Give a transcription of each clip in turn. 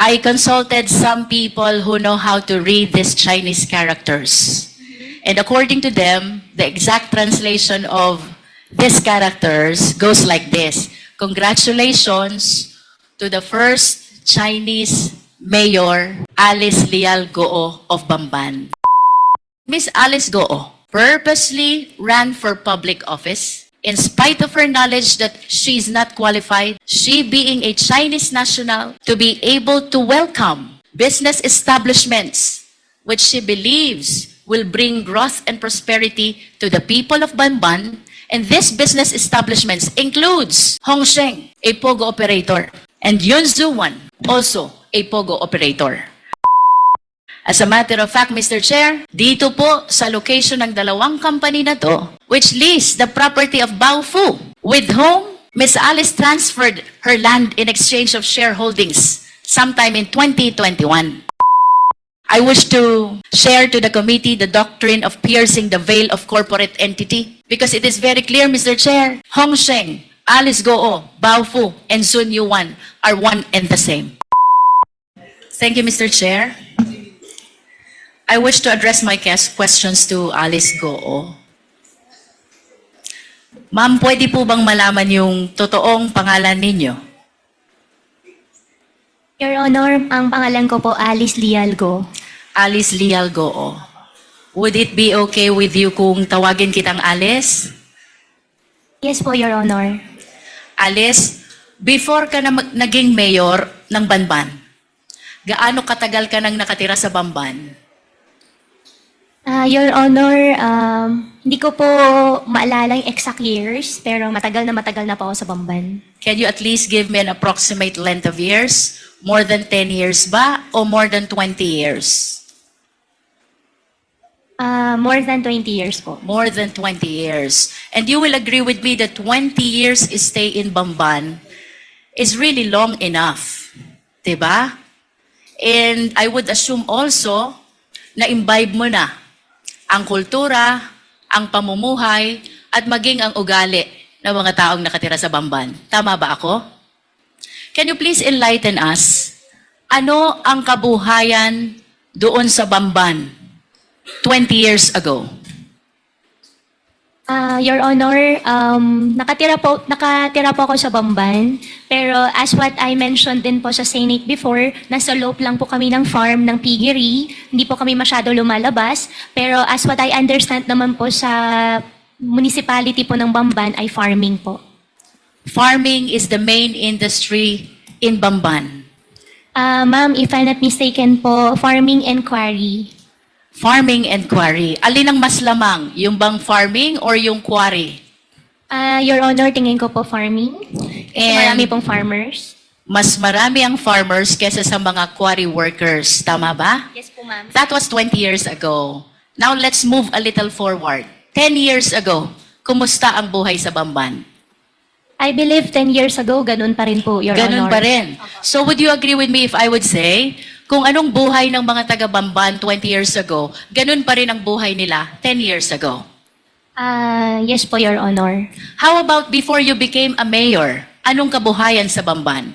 I consulted some people who know how to read these Chinese characters. And according to them, the exact translation of these characters goes like this. Congratulations to the first Chinese mayor, Alice Lial Goo of Bamban. Miss Alice Goo purposely ran for public office in spite of her knowledge that she is not qualified, she being a Chinese national, to be able to welcome business establishments which she believes will bring growth and prosperity to the people of Bamban. And these business establishments includes Hongsheng, a POGO operator, and Yunzuwan, also a POGO operator. As a matter of fact, Mr. Chair, dito po sa location ng dalawang company na to, which lease the property of Baofu, with whom Ms. Alice transferred her land in exchange of shareholdings sometime in 2021. I wish to share to the committee the doctrine of piercing the veil of corporate entity because it is very clear, Mr. Chair, Hongsheng, Alice Goo, Baofu, and Sun Yuan are one and the same. Thank you, Mr. Chair. I wish to address my questions to Alice Goo. Ma'am, pwede po bang malaman yung totoong pangalan ninyo? Your Honor, ang pangalan ko po Alice Lial Goo. Alice Lial Goo. Would it be okay with you kung tawagin kitang Alice? Yes po, Your Honor. Alice, before ka na naging mayor ng Bamban, gaano katagal ka nang nakatira sa Bamban? Your Honor, hindi ko po maalala yung exact years, pero matagal na po ako sa Bamban. Can you at least give me an approximate length of years? More than 10 years ba o more than 20 years? More than 20 years po. More than 20 years. And you will agree with me that 20 years stay in Bamban is really long enough. Diba? And I would assume also na imbibe mo na ang kultura, ang pamumuhay, at maging ang ugali ng mga taong nakatira sa Bamban. Tama ba ako? Can you please enlighten us? Ano ang kabuhayan doon sa Bamban 20 years ago? Your Honor, nakatira po ako sa Bamban, pero as what I mentioned din po sa Senate before, nasa loob lang po kami ng farm ng piggery, hindi po kami masyado lumalabas, pero as what I understand naman po sa municipality po ng Bamban ay farming po. Farming is the main industry in Bamban. Ma'am, if I'm not mistaken po, farming and quarry. Farming and quarry. Alin ang mas lamang? Yung bang farming or yung quarry? Your Honor, tingin ko po farming. Kasi And- marami pong farmers. Mas marami ang farmers kesa sa mga quarry workers. Tama ba? Yes po, ma'am. That was 20 years ago. Now let's move a little forward. 10 years ago, kumusta ang buhay sa Bamban? I believe 10 years ago, ganun pa rin po, Your Ganun Honor. pa rin. So would you agree with me if I would say, kung anong buhay ng mga taga-Bamban 20 years ago, ganun pa rin ang buhay nila 10 years ago? Yes po, Your Honor. How about before you became a mayor? Anong kabuhayan sa Bamban?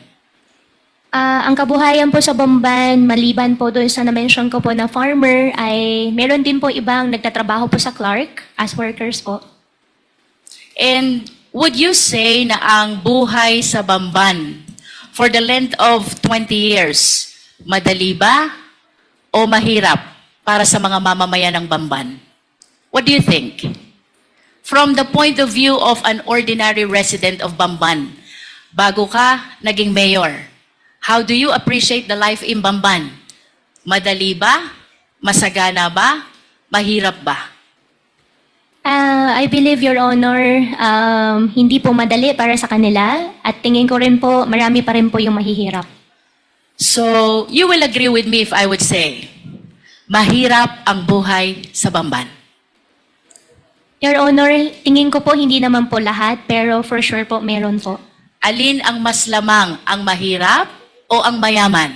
Ang kabuhayan po sa Bamban, maliban po doon sa na-mention ko po na farmer, ay meron din po ibang nagtatrabaho po sa Clark as workers po. And would you say na ang buhay sa Bamban for the length of 20 years, madali ba o mahirap para sa mga mamamayan ng Bamban? What do you think? From the point of view of an ordinary resident of Bamban, bago ka naging mayor, how do you appreciate the life in Bamban? Madali ba? Masagana ba? Mahirap ba? I believe, Your Honor, hindi po madali para sa kanila at tingin ko rin po, marami pa rin po yung mahihirap. So, you will agree with me if I would say, mahirap ang buhay sa Bamban. Your Honor, tingin ko po hindi naman po lahat, pero for sure po meron po. Alin ang mas lamang, ang mahirap o ang mayaman?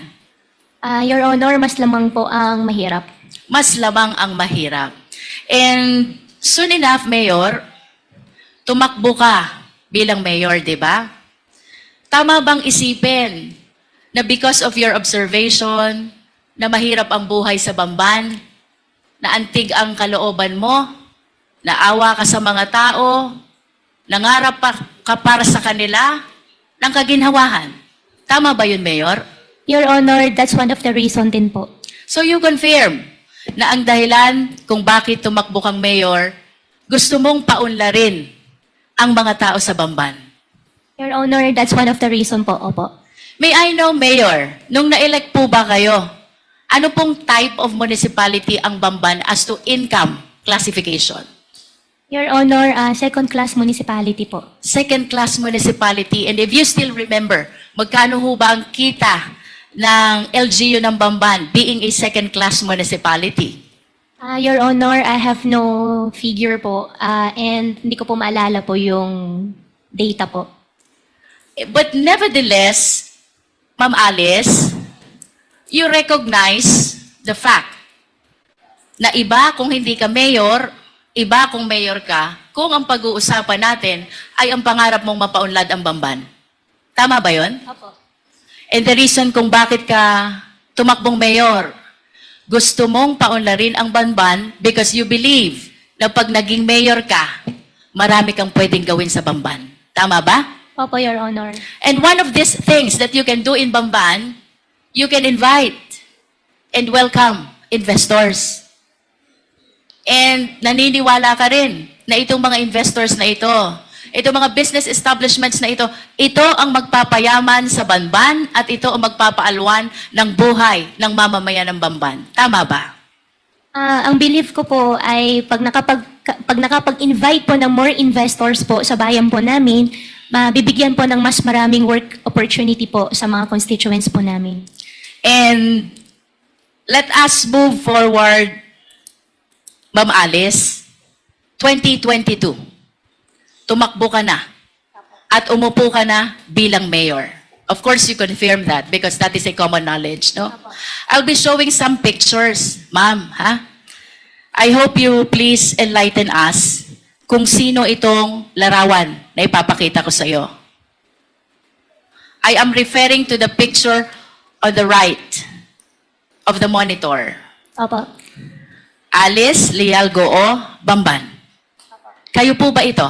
Your Honor, mas lamang po ang mahirap. Mas lamang ang mahirap. And soon enough, Mayor, tumakbo ka bilang mayor, di ba? Tama bang isipin na because of your observation, na mahirap ang buhay sa Bamban, na antig ang kalooban mo, naawa ka sa mga tao, nangarap ka para sa kanila, ng kaginhawahan. Tama ba yun, Mayor? Your Honor, that's one of the reason din po. So you confirm na ang dahilan kung bakit tumakbo kang mayor, gusto mong paunlarin ang mga tao sa Bamban. Your Honor, that's one of the reason po, opo. May I know, Mayor, nung na-elect po ba kayo, ano pong type of municipality ang Bamban as to income classification? Your Honor, second-class municipality po. Second-class municipality. And if you still remember, magkano ho ba ang kita ng LGU ng Bamban being a second-class municipality? Your Honor, I have no figure po and hindi ko po maalala po yung data po. But nevertheless, Ma'am Alice, you recognize the fact na iba kung hindi ka mayor, iba kung mayor ka, kung ang pag-uusapan natin ay ang pangarap mong mapaunlad ang Bamban. Tama ba yun? Opo. And the reason kung bakit ka tumakbong mayor, gusto mong paunlarin ang Bamban because you believe na pag naging mayor ka, marami kang pwedeng gawin sa Bamban. Tama ba? Opo, Your Honor. And one of these things that you can do in Bamban, you can invite and welcome investors. And naniniwala ka rin na itong mga investors na itong mga business establishments na ito ang magpapayaman sa Bamban at ito ang magpapaalwan ng buhay ng mamamayan ng Bamban. Tama ba? Ang belief ko po ay pag nakapag-invite po ng more investors po sa bayan po namin, mabibigyan po ng mas maraming work opportunity po sa mga constituents po namin. And let us move forward, Ma'am Alice, 2022. Tumakbo ka na at umupo ka na bilang mayor. Of course, you confirm that because that is a common knowledge, no? I'll be showing some pictures, ma'am, ha? I hope you please enlighten us kung sino itong larawan na ipapakita ko sa iyo. I am referring to the picture on the right of the monitor. Opo. Alice Leal Goo, Bamban. Kayo po ba ito?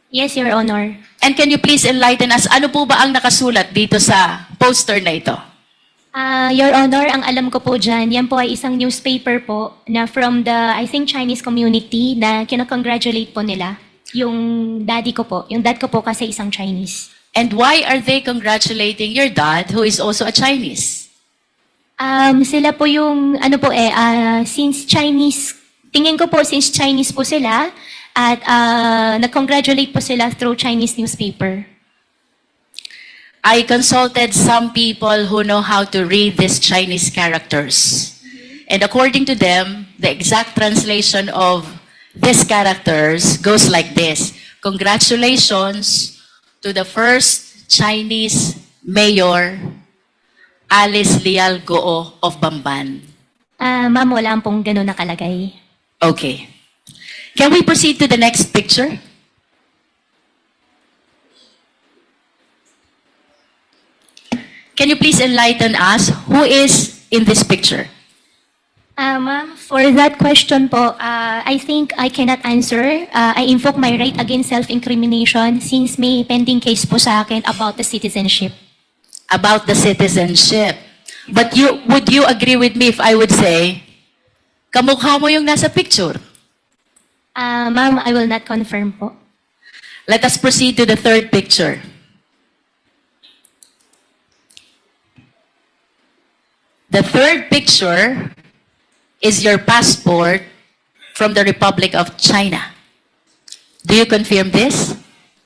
Yes, Your Honor. And can you please enlighten us, ano po ba ang nakasulat dito sa poster na ito? Your Honor, ang alam ko po dyan, yan po ay isang newspaper po na from the, I think, Chinese community na kinakongratulate po nila. Yung daddy ko po. Yung dad ko po kasi isang Chinese. And why are they congratulating your dad who is also a Chinese? Sila po yung, since Chinese, tingin ko po since Chinese po sila, at nag-congratulate po sila through Chinese newspaper. I consulted some people who know how to read these Chinese characters. And according to them, the exact translation of these characters goes like this. Congratulations to the first Chinese mayor, Alice Leal Goo of Bamban. Ma'am, wala pong gano'n nakalagay. Okay. Can we proceed to the next picture? Can you please enlighten us who is in this picture? Ma'am, for that question po, I think I cannot answer. I invoke my right against self-incrimination since may pending case po sa akin about the citizenship. About the citizenship. But would you agree with me if I would say, kamukha mo yung nasa picture? Ma'am, I will not confirm po. Let us proceed to the third picture. The third picture is your passport from the Republic of China. Do you confirm this?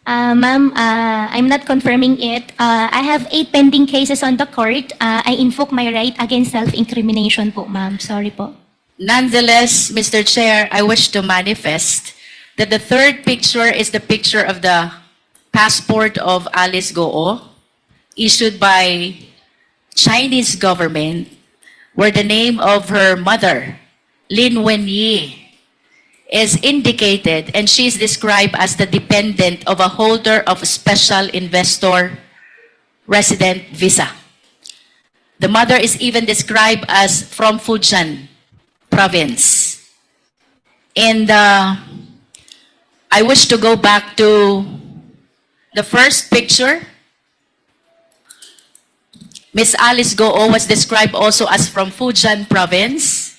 Ma'am, I'm not confirming it. I have 8 pending cases on the court. I invoke my right against self-incrimination po, ma'am. Sorry po. Nonetheless, Mr. Chair, I wish to manifest that the third picture is the picture of the passport of Alice Goo, issued by Chinese government, where the name of her mother, Lin Wenyi, is indicated, and she is described as the dependent of a holder of special investor resident visa. The mother is even described as from Fujian province. And I wish to go back to the first picture. Miss Alice Goo was described also as from Fujian province.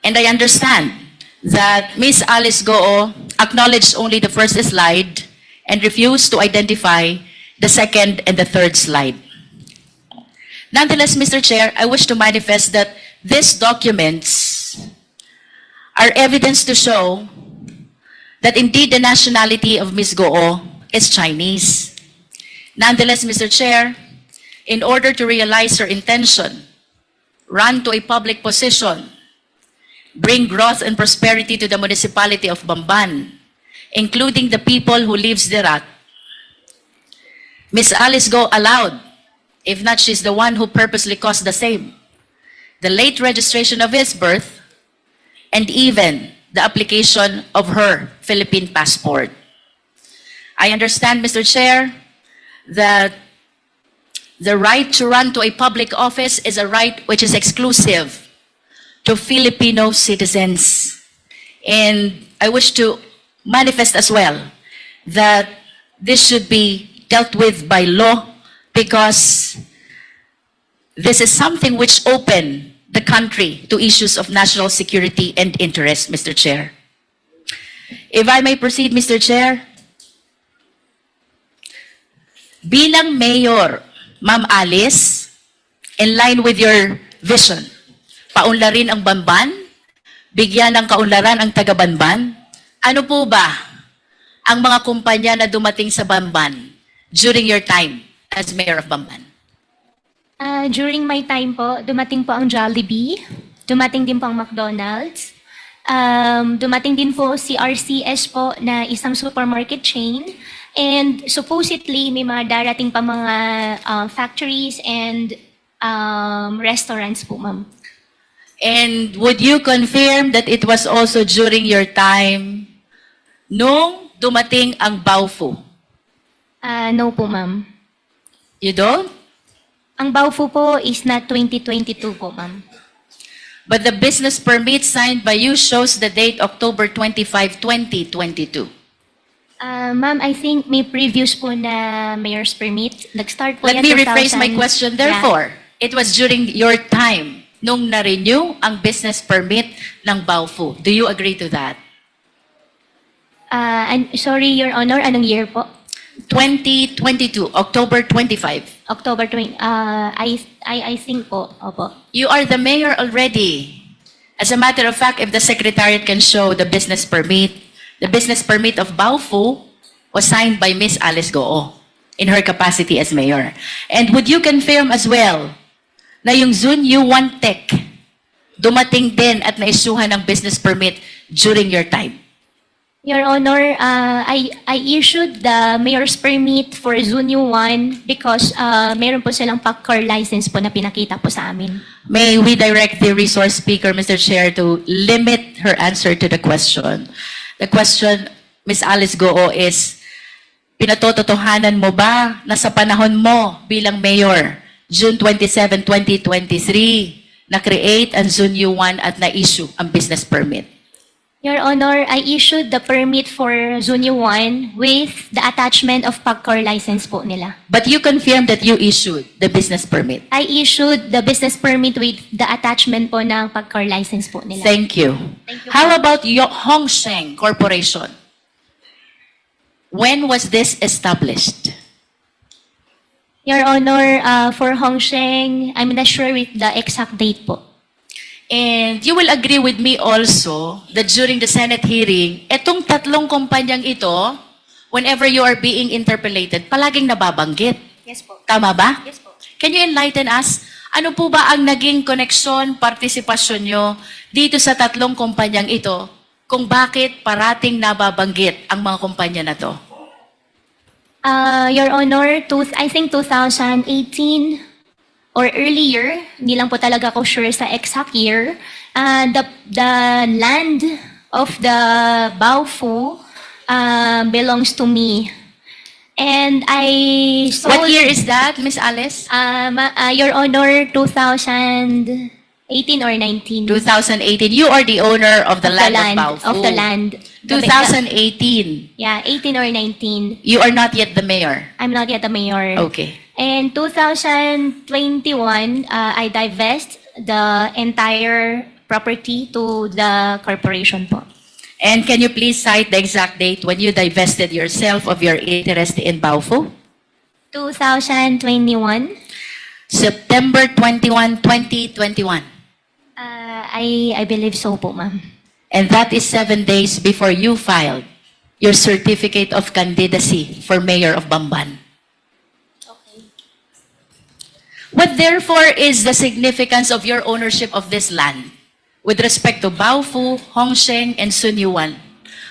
And I understand that Miss Alice Goo acknowledged only the first slide and refused to identify the second and the third slide. Nonetheless, Mr. Chair, I wish to manifest that these documents are evidence to show that indeed the nationality of Ms. Goo is Chinese. Nonetheless, Mr. Chair, in order to realize her intention, run to a public position, bring growth and prosperity to the municipality of Bamban, including the people who lives thereat, Ms. Alice Goo allowed, if not she's the one who purposely caused the same, the late registration of his birth, and even the application of her Philippine passport. I understand, Mr. Chair, that the right to run to a public office is a right which is exclusive to Filipino citizens. And I wish to manifest as well that this should be dealt with by law because this is something which open the country to issues of national security and interest, Mr. Chair. If I may proceed, Mr. Chair, bilang mayor, Ma'am Alice, in line with your vision, paunlarin ang Bamban, bigyan ng kaunlaran ang taga-Bamban, ano po ba ang mga kumpanya na dumating sa Bamban during your time as mayor of Bamban? During my time po, dumating po ang Jollibee, dumating din po ang McDonald's, dumating din po si RCS po na isang supermarket chain, and supposedly may mga darating pa mga factories and restaurants po, ma'am. And would you confirm that it was also during your time nung dumating ang Baofu? No po, ma'am. You don't? Ang Baofu po is not 2022 po, ma'am. But the business permit signed by you shows the date October 25, 2022. Ma'am, I think may previous po na mayor's permit. Nag-start po Let yan me rephrase my 2000. question. Yeah. Therefore, it was during your time nung na-renew ang business permit ng Baofu. Do you agree to that? Sorry, Your Honor, anong year po? 2022, October 25. October 20. I think po. Opo. You are the mayor already. As a matter of fact, if the secretariat can show the business permit of Baofu was signed by Miss Alice Goo in her capacity as mayor. And would you confirm as well na yung Zunyu One Tech dumating din at na-issuehan ng business permit during your time? Your Honor, I issued the mayor's permit for Zunyu 1 because meron po silang PACCAR license po na pinakita po sa amin. May we direct the resource speaker, Mr. Chair, to limit her answer to the question. The question, Ms. Alice Goo, is, pinatototohanan mo ba na sa panahon mo bilang mayor, June 27, 2023, na-create ang Zunyu 1 at na-issue ang business permit? Your Honor, I issued the permit for Zunyu 1 with the attachment of PACCAR license po nila. But you confirmed that you issued the business permit. I issued the business permit with the attachment po ng PACCAR license po nila. Thank you. Thank you, How ma'am. about Hongsheng Corporation? When was this established? Your Honor, for Hongsheng, I'm not sure with the exact date po. And you will agree with me also that during the Senate hearing, etong tatlong kumpanyang ito, whenever you are being interpellated, palaging nababanggit. Yes po. Tama ba? Yes po. Can you enlighten us? Ano po ba ang naging koneksyon, partisipasyon nyo dito sa tatlong kumpanyang ito kung bakit parating nababanggit ang mga kumpanya na to? Your Honor, I think 2018 or earlier, hindi lang po talaga ako sure sa exact year, the land of the Baofu belongs to me. And I sold, What year is that, Miss Alice? Your Honor, 2018 or 19. 2018. You are the owner of the land of Baofu. Of the land. 2018. Yeah, 18 or 19. You are not yet the mayor. I'm not yet the mayor. Okay. And 2021, I divest the entire property to the corporation po. And can you please cite the exact date when you divested yourself of your interest in Baofu? 2021, September 21, 2021. I believe so po, ma'am. And that is 7 days before you filed your certificate of candidacy for mayor of Bamban. Okay. What therefore is the significance of your ownership of this land with respect to Baofu, Hongsheng, and Sunyuan?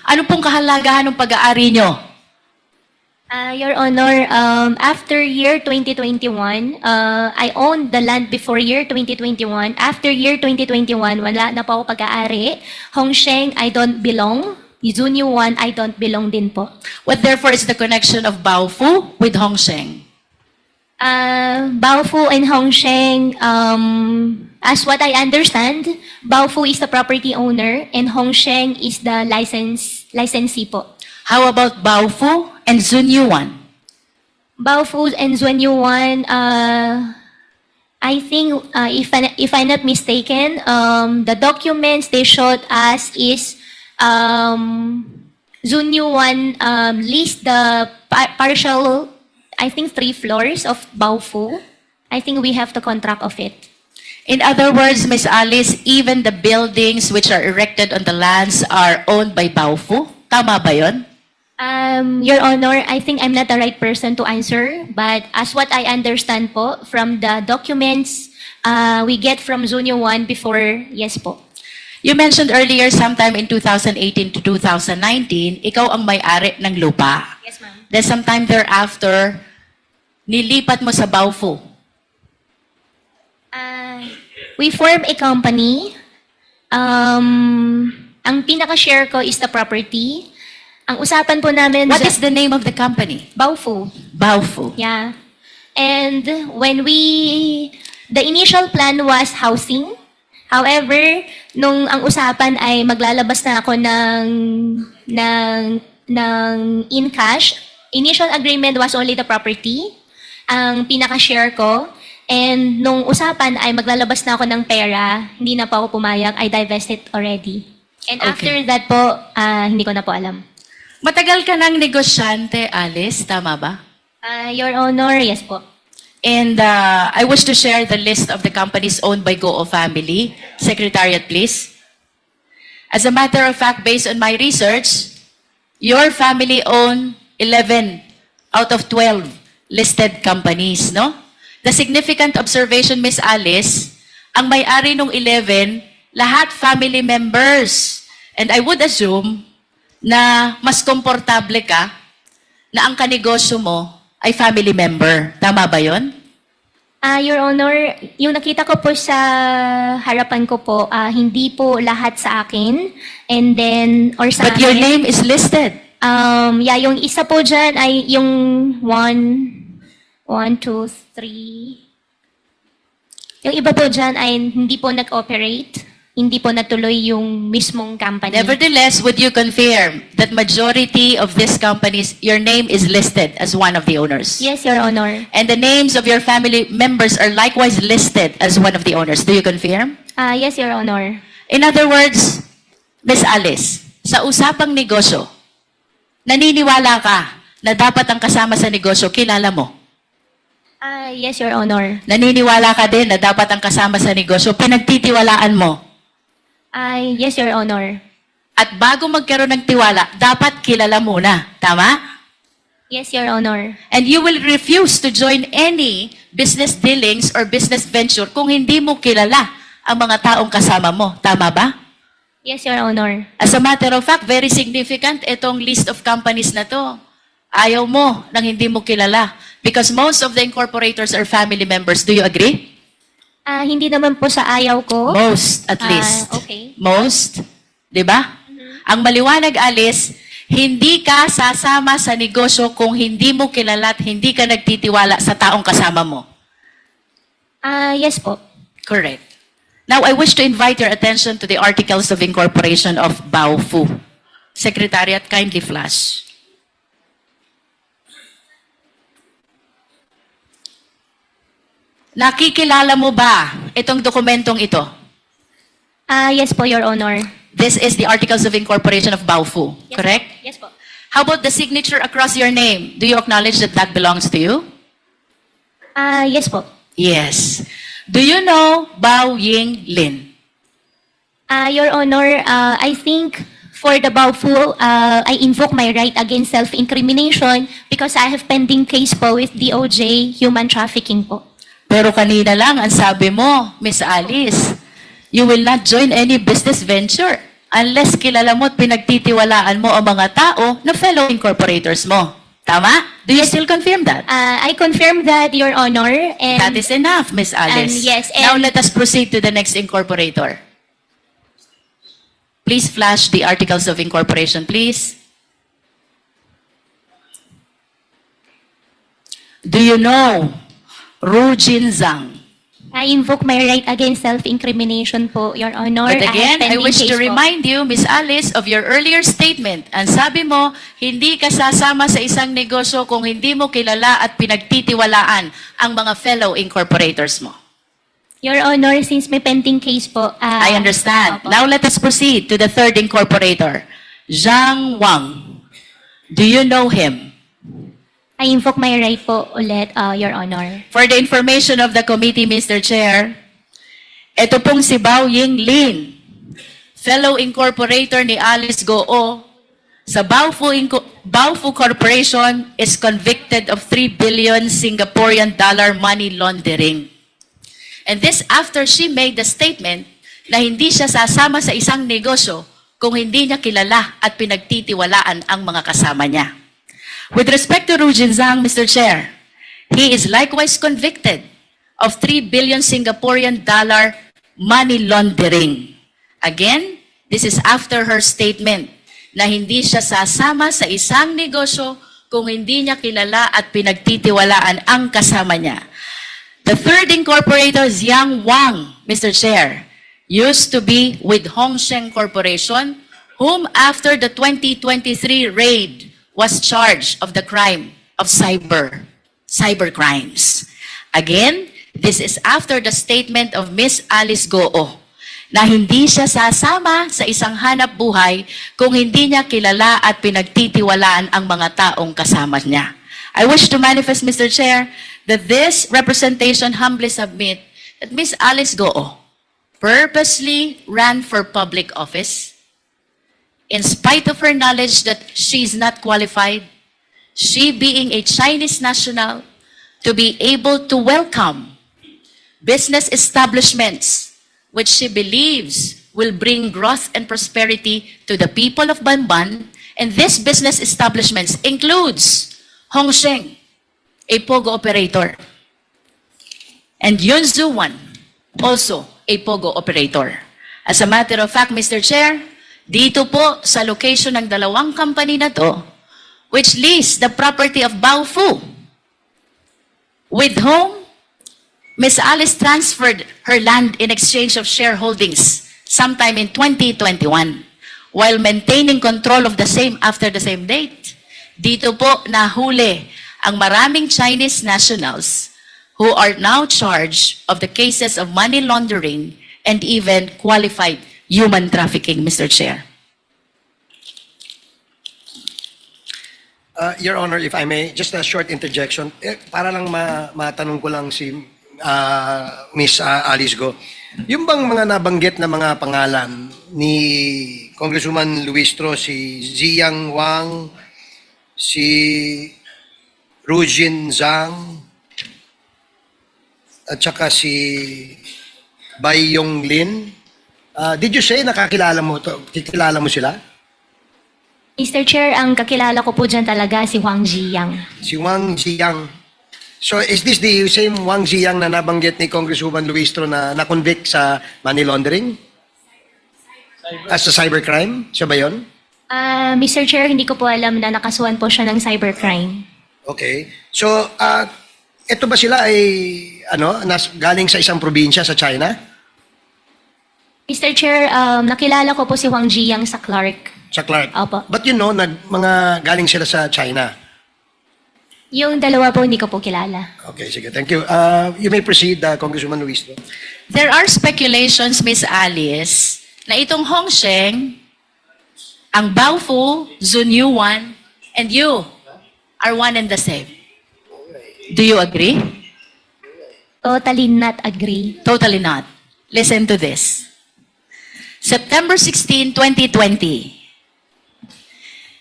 Ano pong kahalagahan ng pag-aari nyo? Your Honor, after year 2021, I owned the land before year 2021. After year 2021, wala na po ako pag-aari. Hongsheng, I don't belong. Zunyuan, I don't belong din po. What therefore is the connection of Baofu with Hongsheng? Baofu and Hongsheng, as what I understand, Baofu is the property owner and Hongsheng is the licensee po. How about Baofu and Zunyuan? Baofu and Zuanyuan, I think, if I'm not mistaken, the documents they showed us is Zunyuan leased the partial, I think, 3 floors of Baofu. I think we have the contract of it. In other words, Miss Alice, even the buildings which are erected on the lands are owned by Baofu? Tama ba yun? Your Honor, I think I'm not the right person to answer, but as what I understand po, from the documents we get from Zunyo 1 before, yes po. You mentioned earlier sometime in 2018 to 2019, ikaw ang may-ari ng lupa. Yes, ma'am. Then sometime thereafter, nilipat mo sa Baofu. We form a company. Ang pinaka-share ko is the property. Ang usapan po namin What is the name of the company? Baofu. Baofu. Yeah. And when the initial plan was housing. However, nung ang usapan ay maglalabas na ako ng in cash, initial agreement was only the property, ang pinaka-share ko. And nung usapan ay maglalabas na ako ng pera, hindi na po ako pumayag, I divested already. And Okay. after that po, hindi ko na po alam. Matagal ka ng negosyante, Alice, tama ba? Your Honor, yes po. And I wish to share the list of the companies owned by Goo family. Secretariat, please. As a matter of fact, based on my research, your family own 11 out of 12 listed companies, no? The significant observation, Miss Alice, ang may-ari ng 11, lahat family members. And I would assume na mas komportable ka na ang kanegosyo mo ay family member. Tama ba yon? Your Honor, yung nakita ko po sa harapan ko po, hindi po lahat sa akin. And then, or sa But your amin. name is listed. Yeah, yung isa po dyan ay yung 1, 2, 3. Yung iba po dyan ay hindi po nag-operate. Hindi po natuloy yung mismong company. Nevertheless, would you confirm that majority of these companies, your name is listed as one of the owners? Yes, Your Honor. And the names of your family members are likewise listed as one of the owners. Do you confirm? Yes, Your Honor. In other words, Miss Alice, sa usapang negosyo, naniniwala ka na dapat ang kasama sa negosyo kilala mo? Yes, Your Honor. Naniniwala ka din na dapat ang kasama sa negosyo pinagtitiwalaan mo? Yes, Your Honor. At bago magkaroon ng tiwala, dapat kilala muna. Tama? Yes, Your Honor. And you will refuse to join any business dealings or business venture kung hindi mo kilala ang mga taong kasama mo. Tama ba? Yes, Your Honor. As a matter of fact, very significant itong list of companies na to. Ayaw mo nang hindi mo kilala. Because most of the incorporators are family members. Do you agree? Hindi naman po sa ayaw ko. Most, at least. Okay. Most. Di ba? Ang maliwanag, Alice, Hindi ka sasama sa negosyo kung hindi mo kilala at hindi ka nagtitiwala sa taong kasama mo. Yes po. Correct. Now, I wish to invite your attention to the Articles of Incorporation of Baofu. Secretariat, kindly flash. Nakikilala mo ba itong dokumentong ito? Yes po, Your Honor. This is the Articles of Incorporation of Baofu, Yes correct? Po. Yes po. How about the signature across your name? Do you acknowledge that that belongs to you? Yes po. Yes. Do you know Bao Ying Lin? Your Honor, I think for the Baofu, I invoke my right against self-incrimination because I have pending case po with DOJ, human trafficking po. Pero kanina lang ang sabi mo, Miss Alice, you will not join any business venture unless kilala mo at pinagtitiwalaan mo ang mga tao na fellow incorporators mo. Tama? Do you still confirm that? I confirm that, Your Honor, and That is enough, Miss Alice. yes, Now and- let us proceed to the next incorporator. Please flash the Articles of Incorporation, please. Do you know Ru Jin Zhang? I invoke my right against self-incrimination po, Your Honor. But again, have I pending wish case to po. remind you, Miss Alice, of your earlier statement. Ang sabi mo, hindi ka sasama sa isang negosyo kung hindi mo kilala at pinagtitiwalaan ang mga fellow incorporators mo. Your Honor, since may pending case po, I understand. opo. Now let us proceed to the third incorporator, Zhang Wang. Do you know him? I invoke my right po ulit, Your Honor. For the information of the committee, Mr. Chair, ito pong si Bao Ying Lin, fellow incorporator ni Alice Goo, sa Baofu Corporation is convicted of 3 billion Singaporean dollar money laundering. And this after she made the statement na hindi siya sasama sa isang negosyo kung hindi niya kilala at pinagtitiwalaan ang mga kasama niya. With respect to Ru Jin Zhang, Mr. Chair, he is likewise convicted of 3 billion Singaporean dollar money laundering. Again, this is after her statement na hindi siya sasama sa isang negosyo kung hindi niya kilala at pinagtitiwalaan ang kasama niya. The third incorporator, Zhang Wang, Mr. Chair, used to be with Hongsheng Corporation, whom after the 2023 raid was charged of the crime of cyber crimes. Again, this is after the statement of Miss Alice Goo na hindi siya sasama sa isang hanap buhay kung hindi niya kilala at pinagtitiwalaan ang mga taong kasama niya. I wish to manifest, Mr. Chair, that this representation humbly submit that Miss Alice Goo purposely ran for public office in spite of her knowledge that she is not qualified, she being a Chinese national, to be able to welcome business establishments which she believes will bring growth and prosperity to the people of Banban, and these business establishments includes Hongsheng, a POGO operator, and Yunzu Wan, also a POGO operator. As a matter of fact, Mr. Chair, dito po sa location ng dalawang company na to, which lease the property of Baofu, with whom Ms. Alice transferred her land in exchange of shareholdings sometime in 2021, while maintaining control of the same after the same date. Dito po nahuli ang maraming Chinese nationals who are now charged of the cases of money laundering and even qualified human trafficking, Mr. Chair. Your Honor, if I may, just a short interjection. Para lang matanong ko lang si Miss Alice Go. Yung bang mga nabanggit na mga pangalan ni Congresswoman Luistro, si Ziyang Wang, si Rujin Zhang, at saka si Bai Yong Lin, did you say nakakilala mo to? Kikilala mo sila? Mr. Chair, ang kakilala ko po dyan talaga si Wang Ziyang. Si Wang Ziyang. So is this the same Wang Ziyang na nabanggit ni Congresswoman Luistro na na-convict sa money laundering? As a cybercrime? Siya ba yun? Mr. Chair, hindi ko po alam na nakasuhan po siya ng cybercrime. Okay. So, ito ba sila ay galing sa isang probinsya sa China? Mr. Chair, nakilala ko po si Wang Jiyang sa Clark. Sa Clark? Opo. But mga galing sila sa China. Yung dalawa po, hindi ko po kilala. Okay, sige. Thank you. You may proceed, Congresswoman Luis. There are speculations, Miss Alice, na itong Hongsheng, ang Baofu, Zun Yuan, and you are one and the same. Do you agree? Totally not agree. Totally not. Listen to this. September 16, 2020,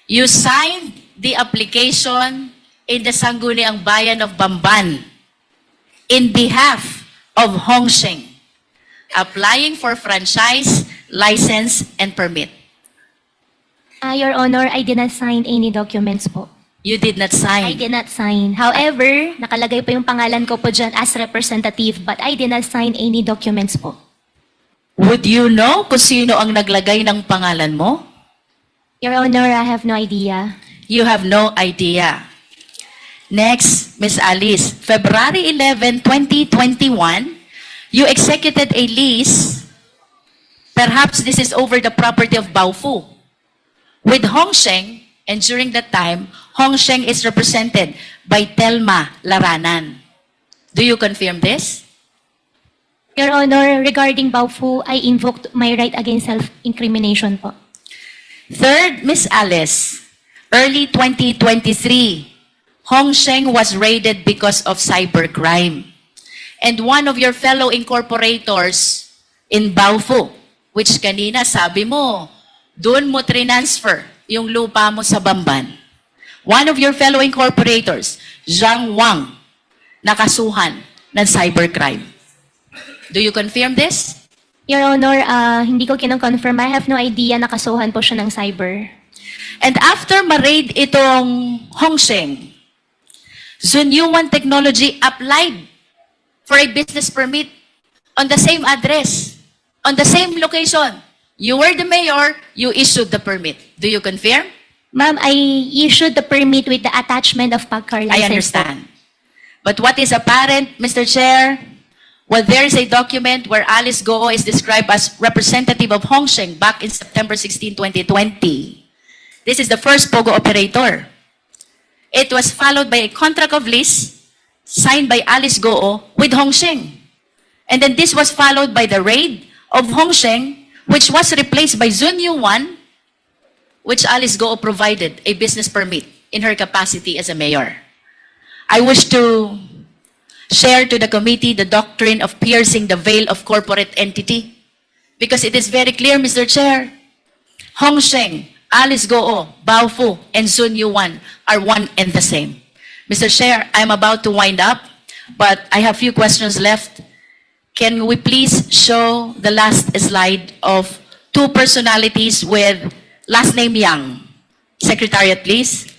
you signed the application in the Sangguniang Bayan of Bamban in behalf of Hongsheng, applying for franchise, license, and permit. Your Honor, I did not sign any documents po. You did not I sign. did not sign. However, nakalagay po yung pangalan ko po dyan as representative, but I did not sign any documents po. Would you know kung sino ang naglagay ng pangalan mo? Your Honor, I have no idea. You have no idea. Next, Miss Alice, February 11, 2021, you executed a lease. Perhaps this is over the property of Baofu with Hongsheng, and during that time, Hongsheng is represented by Telma Laranan. Do you confirm this? Your Honor, regarding Baofu, I invoked my right against self-incrimination po. Third, Miss Alice, early 2023, Hongsheng was raided because of cybercrime. And one of your fellow incorporators in Baofu, which kanina sabi mo, doon mo transfer yung lupa mo sa Bamban. One of your fellow incorporators, Zhang Wang, nakasuhan ng cybercrime. Do you confirm this? Your Honor, hindi ko kinong-confirm. I have no idea nakasuhan po siya ng cyber. And after ma-raid itong Hongsheng, Zunyuan Technology applied for a business permit on the same address, on the same location. You were the mayor, you issued the permit. Do you confirm? Ma'am, I issued the permit with the attachment of PAGCAR license. I understand. But what is apparent, Mr. Chair, well, there is a document where Alice Goo is described as representative of Hongsheng back in September 16, 2020. This is the first POGO operator. It was followed by a contract of lease signed by Alice Goo with Hongsheng. And then this was followed by the raid of Hongsheng, which was replaced by Zun Yuan, which Alice Goo provided a business permit in her capacity as a mayor. I wish to share to the committee the doctrine of piercing the veil of corporate entity, because it is very clear, Mr. Chair, Hongsheng, Alice Goo, Baofu, and Zun Yuan are one and the same. Mr. Chair, I'm about to wind up, but I have few questions left. Can we please show the last slide of two personalities with last name Yang? Secretariat, please.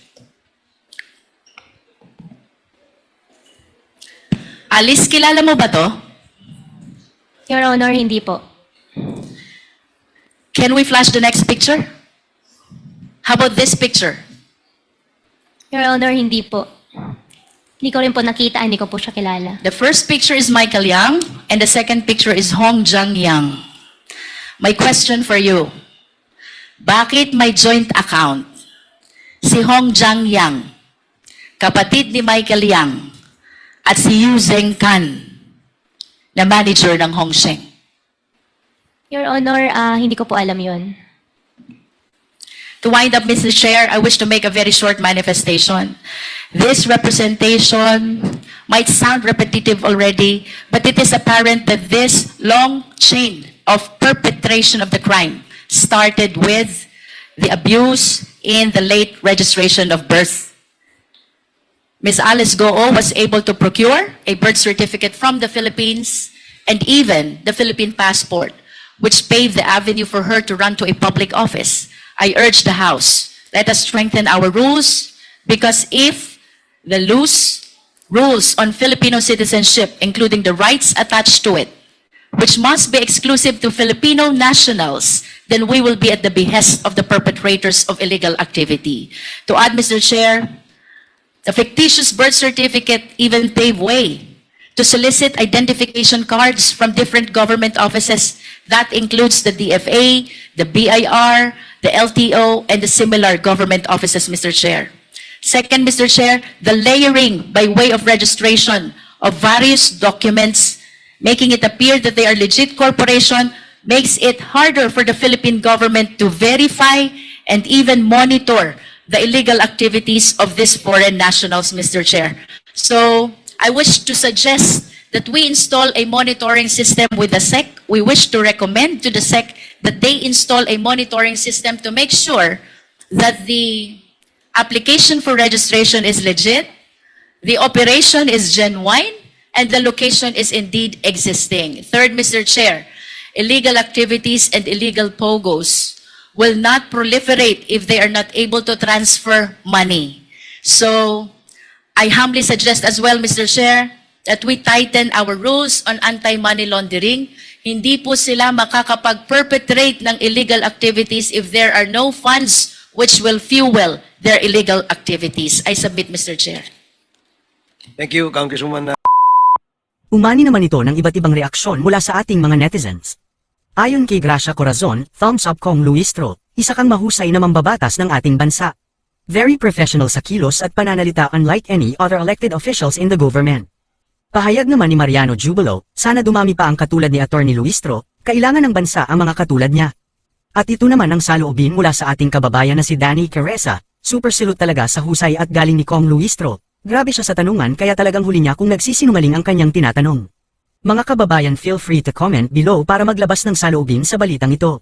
Alice, kilala mo ba to? Your Honor, hindi po. Can we flash the next picture? How about this picture? Your Honor, hindi po. Hindi ko rin po nakita, hindi ko po siya kilala. The first picture is Michael Yang, and the second picture is Hong Zhang Yang. My question for you, bakit may joint account si Hong Zhang Yang, kapatid ni Michael Yang, at si Yu Zhengkan, na manager ng Hongsheng? Your Honor, hindi ko po alam yon. To wind up, Mr. Chair, I wish to make a very short manifestation. This representation might sound repetitive already, but it is apparent that this long chain of perpetration of the crime started with the abuse in the late registration of birth. Ms. Alice Goo was able to procure a birth certificate from the Philippines and even the Philippine passport, which paved the avenue for her to run to a public office. I urge the House, let us strengthen our rules, because if the loose rules on Filipino citizenship, including the rights attached to it, which must be exclusive to Filipino nationals, then we will be at the behest of the perpetrators of illegal activity. To add, Mr. Chair, the fictitious birth certificate even paved way to solicit identification cards from different government offices. That includes the DFA, the BIR, the LTO, and the similar government offices, Mr. Chair. Second, Mr. Chair, the layering by way of registration of various documents, making it appear that they are legit corporation, makes it harder for the Philippine government to verify and even monitor the illegal activities of these foreign nationals, Mr. Chair. So I wish to suggest that we install a monitoring system with the SEC. We wish to recommend to the SEC that they install a monitoring system to make sure that the application for registration is legit, the operation is genuine, and the location is indeed existing. Third, Mr. Chair, illegal activities and illegal POGOs will not proliferate if they are not able to transfer money. So I humbly suggest as well, Mr. Chair, that we tighten our rules on anti-money laundering. Hindi po sila makakapag-perpetrate ng illegal activities if there are no funds which will fuel their illegal activities. I submit, Mr. Chair. Thank you, Congresswoman. Umani naman ito ng iba't ibang reaksyon mula sa ating mga netizens. Ayon kay Gracia Corazon, thumbs up Kong Luistro, isa kang mahusay na mambabatas ng ating bansa. Very professional sa kilos at pananalita unlike any other elected officials in the government. Pahayag naman ni Mariano Jubilo, sana dumami pa ang katulad ni Attorney Luistro, kailangan ng bansa ang mga katulad niya. At ito naman ang saloobin mula sa ating kababayan na si Danny Caresa, super silot talaga sa husay at galing ni Kong Luistro. Grabe siya sa tanungan kaya talagang huli niya kung nagsisinungaling ang kanyang tinatanong. Mga kababayan, feel free to comment below para maglabas ng saloobin sa balitang ito.